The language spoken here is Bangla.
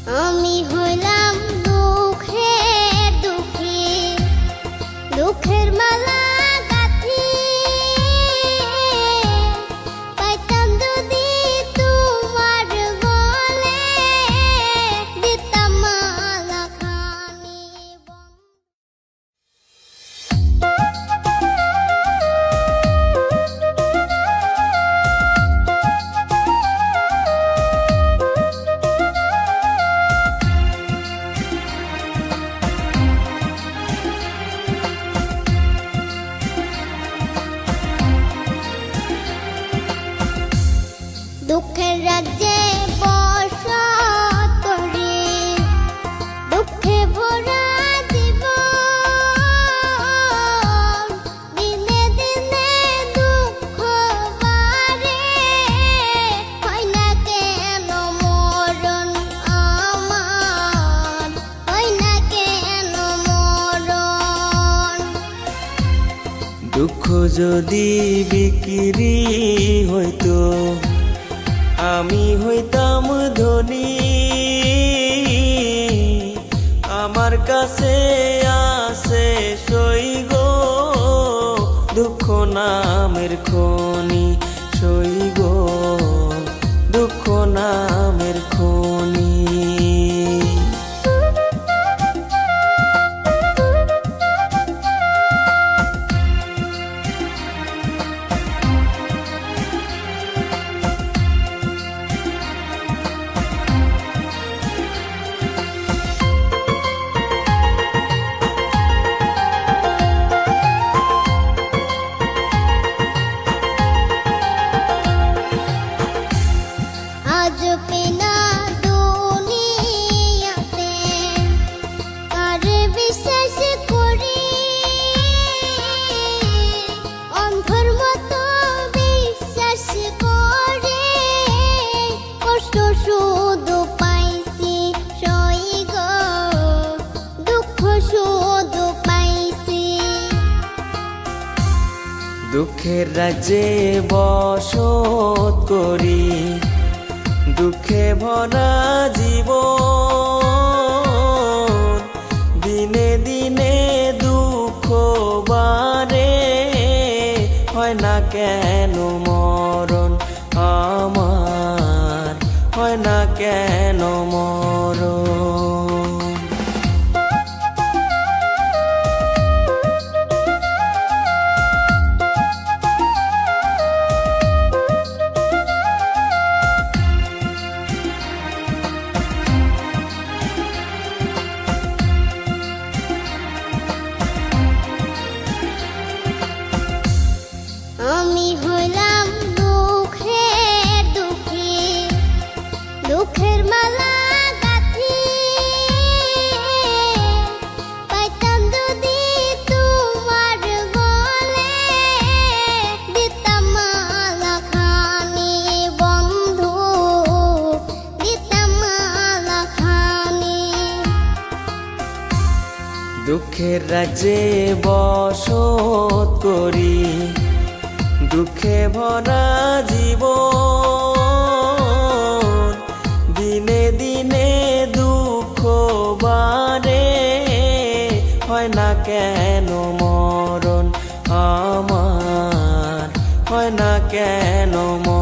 আমি হইলাম দুঃখের দুঃখী, দুঃখের মালা গাঁথি। পাইতাম যদি তোমার গলে, দিতাম মালা খানি। দুঃখের রাজ্যে বসত করি, দুঃখে ভরা জীবন। দিনে দিনে দুঃখ বাড়ে, হয় না কেন মরণ আমার, হয় না কেন মরণ। দুঃখ যদি বিক্রি হইতো, আমি হইতাম ধনী। আমার কাছে আছে সই গো, দুঃখ নামের খনি। সই গো, দুঃখ নামের খনি। আজ পেনা দুনিয়াতে কারে বিশ্বাস করি, অন্ধর মতো বিশ্বাস করে কষ্ট শুধু পাইছি সই গো, দুঃখ শুধু পাইছি। দুঃখের রাজ্যে বসত করি, দুঃখে ভরা জীবন। দিনে দিনে দুঃখ বাড়ে, হয় না কেন মরণ আমার, হয় না কেন মরণ। আমি হইলাম দুঃখের দুঃখী, দুঃখের মালা গাঁথি। পাইতাম যদি তোমার গলে, দিতাম মালা খানি বন্ধু, দিতাম মালা খানি। দুঃখের রাজ্যে বসত করি, দুঃখে ভরা জীবন। দিনে দিনে দুঃখ বাড়ে, হয় না কেন মরণ আমার, হয় না কেন মরণ।